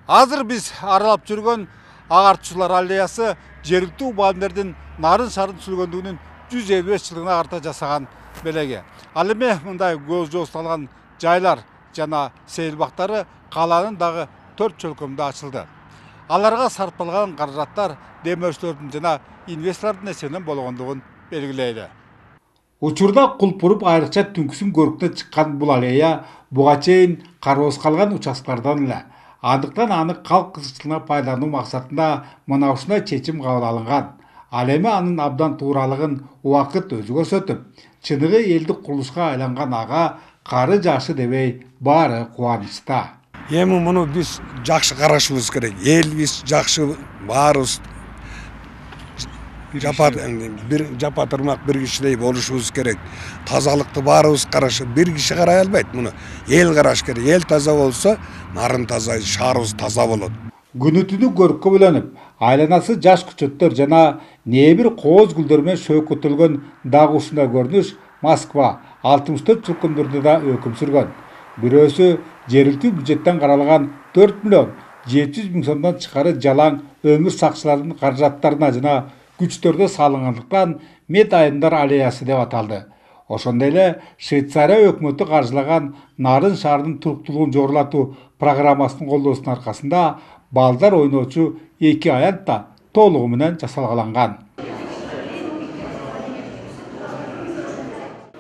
Азыр биз аралап жүргөн агартуучулар аллеясы жергиликтүү мугалимдердин нарын шарын сүйлөгөндүгүнүн 155 жылдыгына карата жасаган белеги. Ал эми мындай көз жосталган жайлар жана сейил бактары каланын дагы 4 чөлкөмүндө ачылды. Аларга сарпталган каражаттар демөөрчүлөрдүн жана инвесторлордун эсебинен болгондугун белгилейли. Учурда кулпуруп айрыкча түнкүсүн көркүнө чыккан бул аллея буга чейин кароосуз калган участкалардан эле. Андыктан аны калк кызыкчылыгына пайдалануу максатында мына ушундай чечим кабыл алынган. Ал эми анын абдан тууралыгын убакыт өзү көрсөтүп, чыныгы элдик курулушка айланган ага кары жашы дебей баары кубанычта. Эми муну биз жакшы карашыбыз керек. Элбиз жакшы баарыбыз жапа тырмак бир кишидей болушубуз керек. Тазалыкты баарыбыз карашып, бир киши карай албайт муну. Эл караш керек. Эл таза болсо, нарын таза, шаарыбыз таза болот. Күнү түнү көрккө бөлөнүп, айланасы жаш көчөттөр жана небир кооз гүлдөр менен шөөк көтөрүлгөн дагы ушундай көрүнүш Москва 64 чөлкөмдөрдө да өкүм сүргөн. Бирөөсү жергиликтүү бюджеттен каралган 4 миллион 700 миң сомдон чыкары жалаң өмүр сакчыларынын каражаттарына жана күчтөрдө салынгандыктан Мед айымдар аллеясы деп аталды. Ошондой эле Швейцария өкмөтү каржылаган нарын шаарынын туруктуулугун жогорулатуу программасынын колдоосунун аркасында балдар ойноочу 2 аянт да толугу менен жасалгаланган.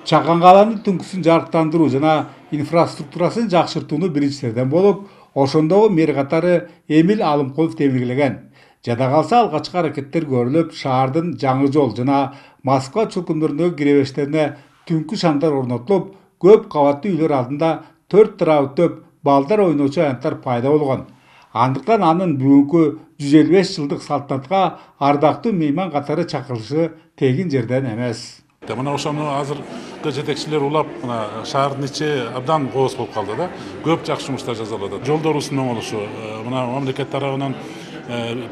Чакан каланын түнкүсүн жарыктандыруу жана инфраструктурасын жакшыртууну биринчилерден болуп, ошондогу мэр катары Эмил Алымкулов демилгелеген. Жада калса алгачкы аракеттер көрүлүп, шаардын жаңы жол жана Москва чөлкөмдөрүндөгү киребештерине түнкү шамдар орнотулуп, көп кабаттуу үйлөр алдында 4 тарабы төп балдар ойноочу аянттар пайда болгон. Андыктан анын бүгүнкү 155 жылдык салтанатка ардактуу мейман катары чакырылышы тегин жерден эмес. Мына ошону азыркы жетекчилер улап, мына шаардын ичи абдан кооз болуп калды да. Көп жакшы жумуштар жасалып атат. Жолдорубуздун оңолушу, мына мамлекет тарабынан,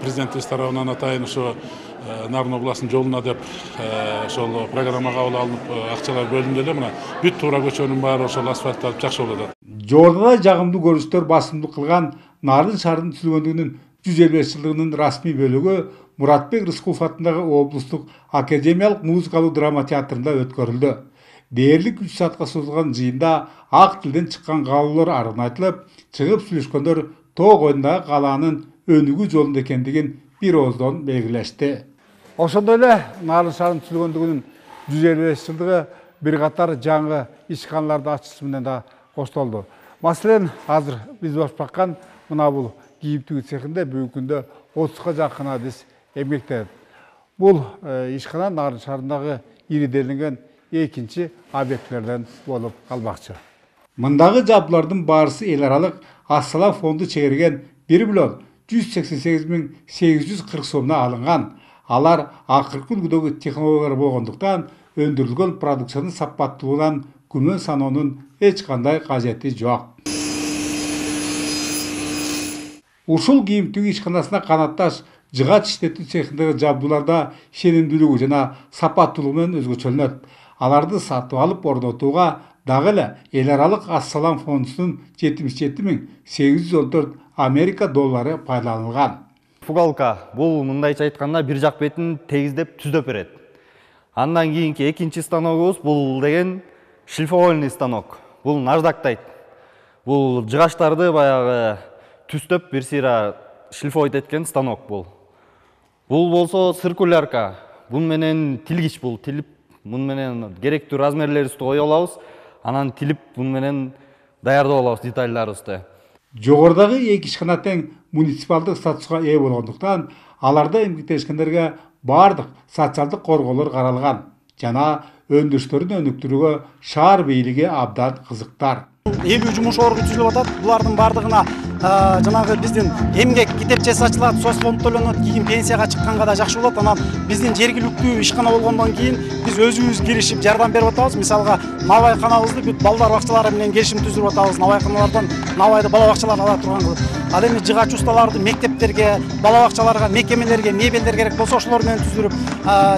президентибиз тарабынан атайын ошо Нарын областынын жолуна деп ошол программа кабыл алынып, акчалар бөлүндү эле. Мына бүт туура көчөнүн баары ошол асфальтталып жакшы болуп атат. Жогоруда жагымдуу көрүнүштөр басымдуу кылган нарын шаарынын түзүлгөндүгүнүн 155 жылдыгынын расмий бөлүгү Муратбек Рыскулов атындагы облустук академиялык музыкалуу драма театрында өткөрүлдү. Дээрлик 3 саатка созулган жыйында ак тилден чыккан каалоолор аргын айтылып, чыгып сүйлөшкөндөр тоо койдундагы калаанын өнүгүү жолунда экендигин бир ооздон белгилешти. Ошондой эле нарын шаарынын түзүлгөндүгүнүн 155 жылдыгы бир катар жаңы ишканаларды ачышы менен да коштолду. Маселен, азыр биз башып баккан мына бул кийим тигүү цехинде бүгүнкү күндө 30га жакын адис эмгектенет. Бул ишкана нарын шаарындагы ириденген экинчи объектилерден болуп калмакчы. Мындагы жабдуулардын баарысы эл аралык Ассалам фонду чегерген 1 миллион 188 миң 840 сомдон алынган. Алар акыркы үлгүдөгү технологиялар болгондуктан өндүрүлгөн продукциянын сапаттуулугунан күмөн саноонун эч кандай кажети жок. Ушул кийим тигүү ишканасына канатташ жыгач иштетүү цехиндеги жабдууларда ишенимдүүлүгү жана сапаттуулугу менен өзгөчөлөнөт. Аларды сатып алып орнотууга дагы эле эл аралык Ассалам фондунун 77 миң 814 Америка доллары пайдаланылган. Фугалка бул мындайча айтканда бир жак бетин тегиздеп түздөп берет. Андан кийинки экинчи станогубуз бул деген шлифовальный станок. Бул наждактайт. Бул жыгачтарды баягы түздөп бир сыйра шлифовать эткен станок бул. Бул болсо циркулярка. Бун менен тилгич бул тилип, мун менен керектүү размерлерибизди кое алабыз. Анан тилип бун менен даярдап алабыз детальдарыбызды. Жогорудагы эки ишкана тең муниципалдык статуска ээ болгондуктан аларда эмгектенишкендерге бардык социалдык корголор каралган жана өндүрүштөрүн өнүктүрүүгө шаар бийлиги абдан кызыктар. 50 жумуш орну түзүлүп атат. Булардын бардыгына жанагы биздин эмгек китепчеси ачылат, соцфонд төлөнөт, кийин пенсияга чыкканга да жакшы болот. Анан биздин жергиликтүү ишкана болгондон кийин биз өзүбүз киришип жардам берип атабыз. Мисалга, навайканабызды бүт балдар бакчалары менен келишим түзүп атабыз. Навайканалардан навайды бала бакчалар ала турган кылып. Ал эми жыгач усталарды мектептерге, бала бакчаларга, мекемелерге, мебелдер керек болсо ошолор менен түздүрүп,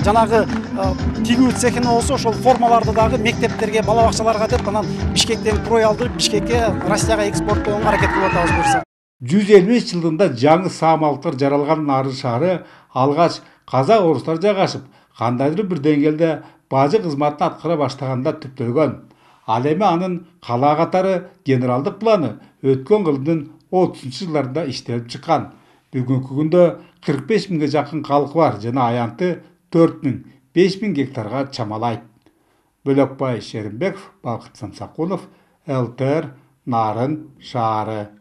жанагы тигүү цехине болсо ошол формаларды дагы мектептерге, бала бакчаларга деп анан Бишкектен крой алдырып Бишкекке, Россияга экспорттоого аракет кылып атабыз. 155 жылдында жаңы саамалыктар жаралган Нарын шаары алгач казак орустар жайгашып, кандайдыр бир деңгээлде бажы кызматын аткара баштаганда түптөлгөн. Ал эми анын кала катары генералдык планы өткөн кылымдын 30-жылдарында иштелип чыккан. Бүгүнкү күндө 45 миңге жакын калкы бар жана аянты 4 000–5 000 гектарга чамалайт. Бөлөкбай Шеримбеков, Балкыт Самсакунов, ЛТР, Нарын шаары.